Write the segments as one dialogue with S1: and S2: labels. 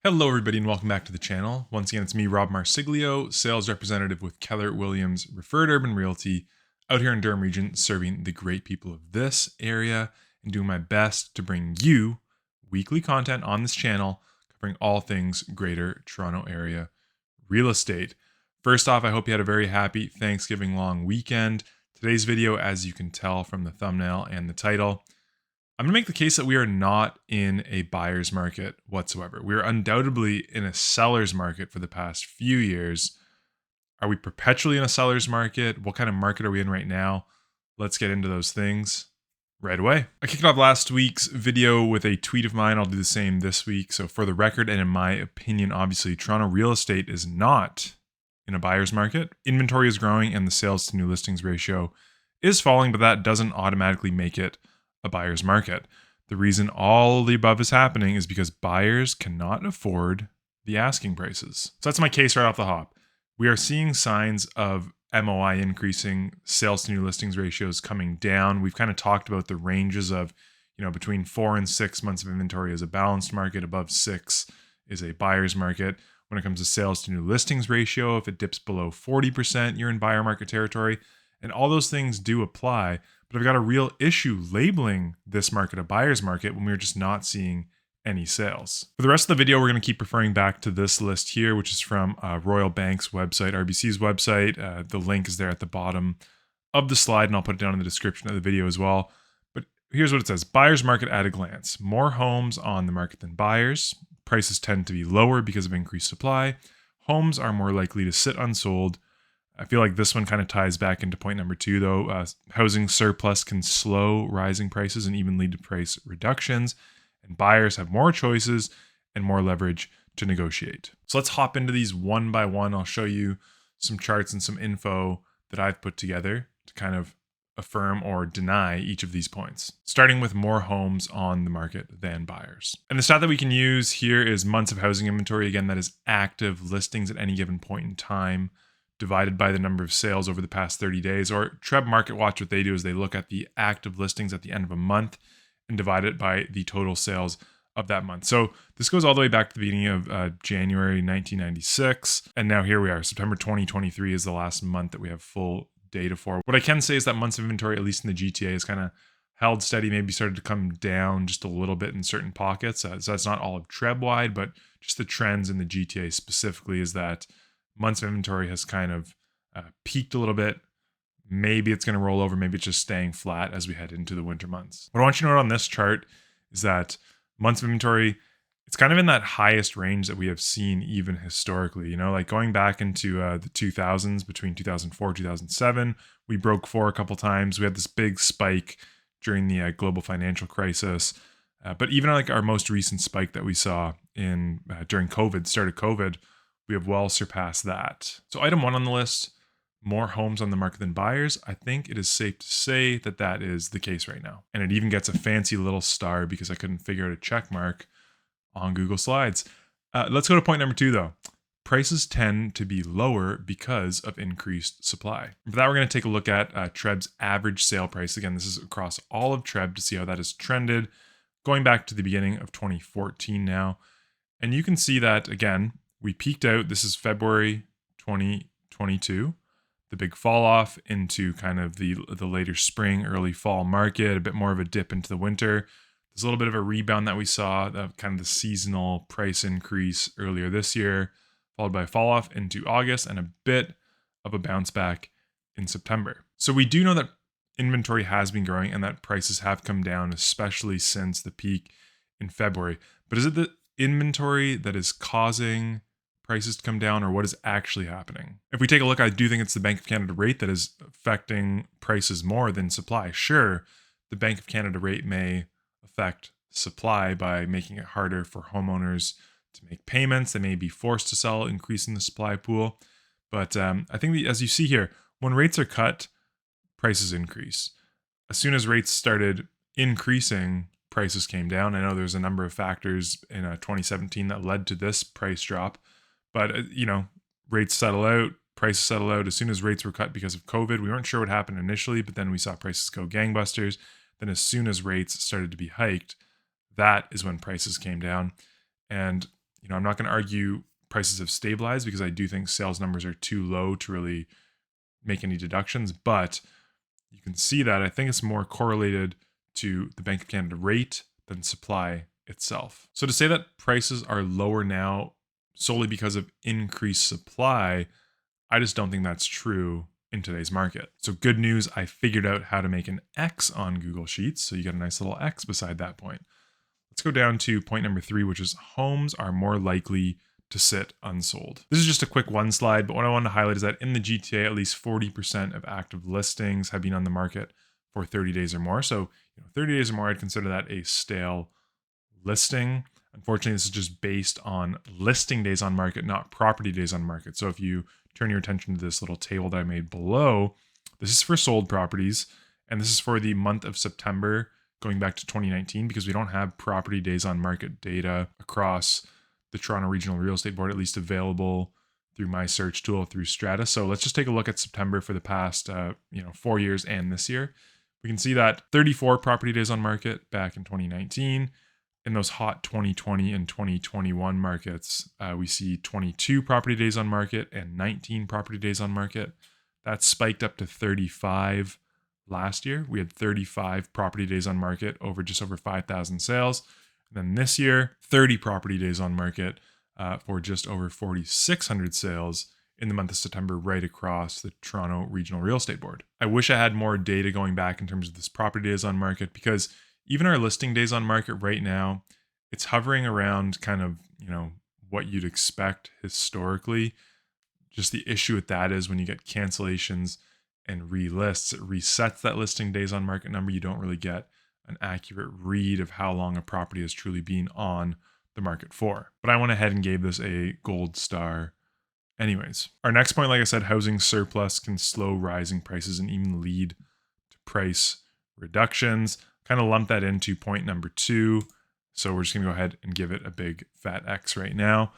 S1: Hello everybody and welcome back to the channel. Once again, it's me, Rob Marsiglio, sales representative with Keller Williams Referred Urban Realty, out here in Durham region, serving the great people of this area and doing my best to bring you weekly content on this channel covering all things greater Toronto area real estate. First off, I hope you had a very happy Thanksgiving long weekend. Today's video, as you can tell from the thumbnail and the title, I'm going to make the case that we are not in a buyer's market whatsoever. We are undoubtedly in a seller's market for the past few years. Are we perpetually in a seller's market? What kind of market are we in right now? Let's get into those things right away. I kicked off last week's video with a tweet of mine. I'll do the same this week. So for the record, and in my opinion, obviously, Toronto real estate is not in a buyer's market. Inventory is growing and the sales to new listings ratio is falling, but that doesn't automatically make it a buyer's market. The reason all the above is happening is because buyers cannot afford the asking prices. So that's my case right off the hop. We are seeing signs of MOI increasing, sales to new listings ratios coming down. We've kind of talked about the ranges of, between 4 and 6 months of inventory is a balanced market, above 6 is a buyer's market. When it comes to sales to new listings ratio, if it dips below 40%, you're in buyer market territory. And all those things do apply. But I've got a real issue labeling this market a buyer's market when we're just not seeing any sales. For the rest of the video, we're going to keep referring back to this list here, which is from Royal Bank's website, RBC's website. The link is there at the bottom of the slide, and I'll put it down in the description of the video as well. But here's what it says. Buyer's market at a glance. More homes on the market than buyers. Prices tend to be lower because of increased supply. Homes are more likely to sit unsold. I feel like this one kind of ties back into point number 2, though. Housing surplus can slow rising prices and even lead to price reductions. And buyers have more choices and more leverage to negotiate. So let's hop into these one by one. I'll show you some charts and some info that I've put together to kind of affirm or deny each of these points. Starting with more homes on the market than buyers. And the stat that we can use here is months of housing inventory. Again, that is active listings at any given point in time, divided by the number of sales over the past 30 days. Or Treb Market Watch, what they do is they look at the active listings at the end of a month and divide it by the total sales of that month. So this goes all the way back to the beginning of January 1996. And now here we are. September 2023 is the last month that we have full data for. What I can say is that months of inventory, at least in the GTA, is kind of held steady, maybe started to come down just a little bit in certain pockets. So that's not all of Treb wide, but just the trends in the GTA specifically is that months of inventory has kind of peaked a little bit. Maybe it's going to roll over. Maybe it's just staying flat as we head into the winter months. What I want you to note on this chart is that months of inventory, it's kind of in that highest range that we have seen even historically. Like going back into the 2000s, between 2004 2007, we broke 4 a couple times. We had this big spike during the global financial crisis. But even like our most recent spike that we saw in during COVID, start of COVID, we have well surpassed that. So item 1 on the list, more homes on the market than buyers. I think it is safe to say that that is the case right now. And it even gets a fancy little star because I couldn't figure out a check mark on Google Slides. Let's go to point number 2 though. Prices tend to be lower because of increased supply. For that, we're going to take a look at Treb's average sale price. Again, this is across all of Treb to see how that has trended going back to the beginning of 2014 now. And you can see that, again, we peaked out. This is February 2022. The big fall off into kind of the later spring, early fall market, a bit more of a dip into the winter. There's a little bit of a rebound that we saw, kind of the seasonal price increase earlier this year, followed by a fall off into August and a bit of a bounce back in September. So we do know that inventory has been growing and that prices have come down, especially since the peak in February. But is it the inventory that is causing prices to come down, or what is actually happening? If we take a look, I do think it's the Bank of Canada rate that is affecting prices more than supply. Sure, the Bank of Canada rate may affect supply by making it harder for homeowners to make payments. They may be forced to sell, increasing the supply pool. But I think as you see here, when rates are cut, prices increase. As soon as rates started increasing, prices came down. I know there's a number of factors in 2017 that led to this price drop. But, rates settle out, prices settle out. As soon as rates were cut because of COVID, we weren't sure what happened initially, but then we saw prices go gangbusters. Then as soon as rates started to be hiked, that is when prices came down. And I'm not going to argue prices have stabilized because I do think sales numbers are too low to really make any deductions, but you can see that I think it's more correlated to the Bank of Canada rate than supply itself. So to say that prices are lower now solely because of increased supply, I just don't think that's true in today's market. So good news, I figured out how to make an X on Google Sheets. So you got a nice little X beside that point. Let's go down to point number 3, which is homes are more likely to sit unsold. This is just a quick one slide, but what I wanted to highlight is that in the GTA, at least 40% of active listings have been on the market for 30 days or more. So 30 days or more, I'd consider that a stale listing. Unfortunately, this is just based on listing days on market, not property days on market. So if you turn your attention to this little table that I made below, this is for sold properties, and this is for the month of September going back to 2019, because we don't have property days on market data across the Toronto Regional Real Estate Board, at least available through my search tool through Strata. So let's just take a look at September for the past 4 years and this year. We can see that 34 property days on market back in 2019. In those hot 2020 and 2021 markets, we see 22 property days on market and 19 property days on market. That spiked up to 35 last year. We had 35 property days on market over just over 5,000 sales. And then this year, 30 property days on market for just over 4,600 sales in the month of September right across the Toronto Regional Real Estate Board. I wish I had more data going back in terms of this property days on market, because even our listing days on market right now, it's hovering around kind of, what you'd expect historically. Just the issue with that is when you get cancellations and relists, it resets that listing days on market number. You don't really get an accurate read of how long a property has truly been on the market for. But I went ahead and gave this a gold star anyways. Our next point, like I said, housing surplus can slow rising prices and even lead to price reductions. Kind of lump that into point number 2. So we're just going to go ahead and give it a big fat X right now.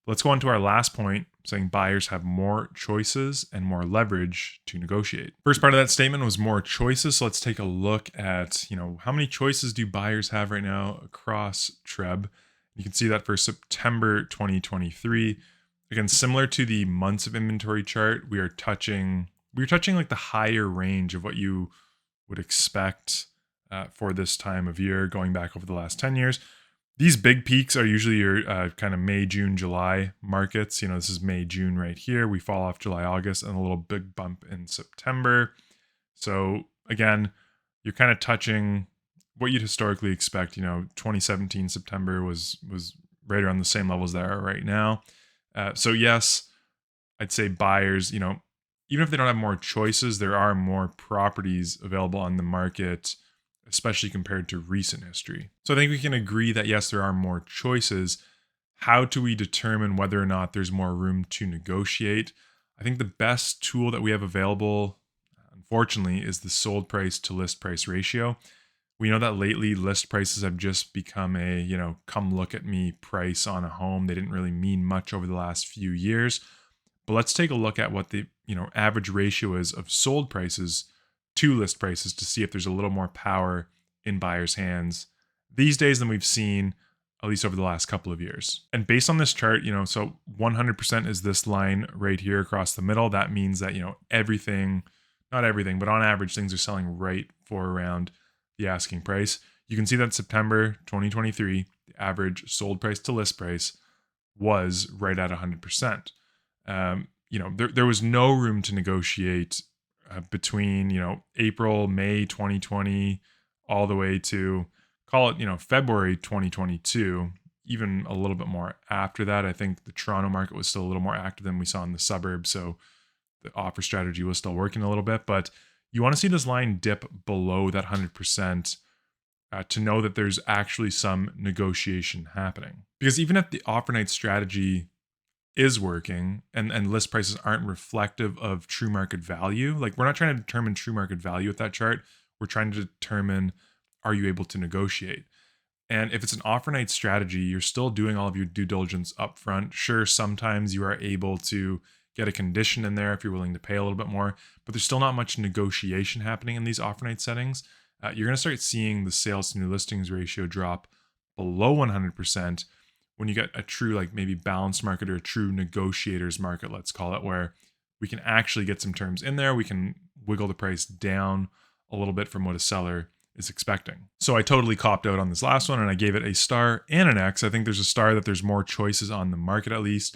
S1: Let's go on to our last point, saying buyers have more choices and more leverage to negotiate. First part of that statement was more choices. So let's take a look at, how many choices do buyers have right now across TREB. You can see that for September 2023. Again, similar to the months of inventory chart, we're touching like the higher range of what you would expect for this time of year, going back over the last 10 years. These big peaks are usually your kind of May, June, July markets. This is May, June right here. We fall off July, August, and a little big bump in September. So again, you're kind of touching what you'd historically expect. 2017 September was right around the same levels that are right now. So yes, I'd say buyers, even if they don't have more choices, there are more properties available on the market, especially compared to recent history. So I think we can agree that yes, there are more choices. How do we determine whether or not there's more room to negotiate? I think the best tool that we have available, unfortunately, is the sold price to list price ratio. We know that lately list prices have just become a, come look at me price on a home. They didn't really mean much over the last few years. But let's take a look at what the, average ratio is of sold prices to list prices to see if there's a little more power in buyers' hands these days than we've seen, at least over the last couple of years. And based on this chart, so 100% is this line right here across the middle. That means that, everything, not everything, but on average, things are selling right for around the asking price. You can see that September 2023, the average sold price to list price was right at 100%. There was no room to negotiate between, April, May 2020, all the way to, call it, February 2022, even a little bit more after that. I think the Toronto market was still a little more active than we saw in the suburbs. So the offer strategy was still working a little bit, but you want to see this line dip below that 100% to know that there's actually some negotiation happening. Because even if the offer night strategy is working and list prices aren't reflective of true market value, like we're not trying to determine true market value with that chart. We're trying to determine, are you able to negotiate? And if it's an offer night strategy, you're still doing all of your due diligence up front. Sure, sometimes you are able to get a condition in there if you're willing to pay a little bit more, but there's still not much negotiation happening in these offer night settings. You're going to start seeing the sales to new listings ratio drop below 100% when you get a true, like maybe balanced market or a true negotiators market, let's call it, where we can actually get some terms in there. We can wiggle the price down a little bit from what a seller is expecting. So I totally copped out on this last one and I gave it a star and an X. I think there's a star that there's more choices on the market at least,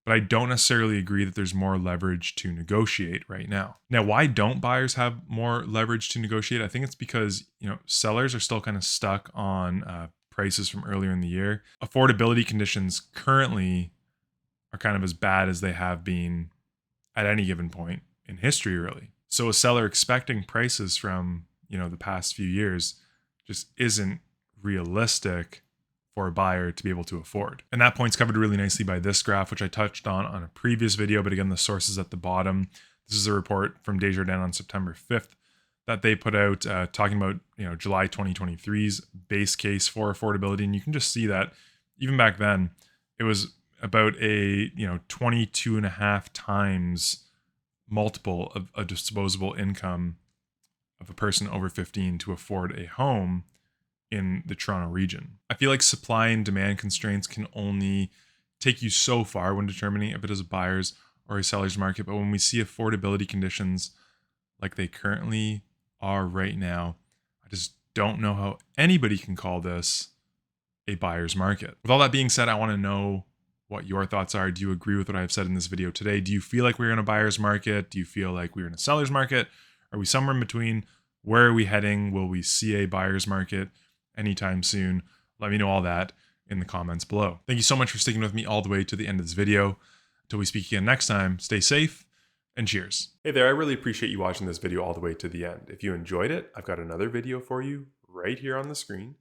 S1: but I don't necessarily agree that there's more leverage to negotiate right now. Now, why don't buyers have more leverage to negotiate? I think it's because, sellers are still kind of stuck on prices from earlier in the year. Affordability conditions currently are kind of as bad as they have been at any given point in history, really. So a seller expecting prices from, the past few years just isn't realistic for a buyer to be able to afford. And that point's covered really nicely by this graph, which I touched on a previous video, but again, the source is at the bottom. This is a report from Desjardins on September 5th that they put out talking about, July 2023's base case for affordability. And you can just see that even back then, it was about a, 22 and a half times multiple of a disposable income of a person over 15 to afford a home in the Toronto region. I feel like supply and demand constraints can only take you so far when determining if it is a buyer's or a seller's market. But when we see affordability conditions like they currently are right now, I just don't know how anybody can call this a buyer's market. With all that being said, I want to know what your thoughts are. Do you agree with what I've said in this video today? Do you feel like we're in a buyer's market? Do you feel like we're in a seller's market? Are we somewhere in between? Where are we heading? Will we see a buyer's market anytime soon? Let me know all that in the comments below. Thank you so much for sticking with me all the way to the end of this video. Until we speak again next time, stay safe and cheers. Hey there, I really appreciate you watching this video all the way to the end. If you enjoyed it, I've got another video for you right here on the screen.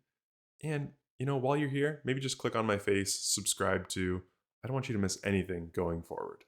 S1: And while you're here, maybe just click on my face, subscribe to. I don't want you to miss anything going forward.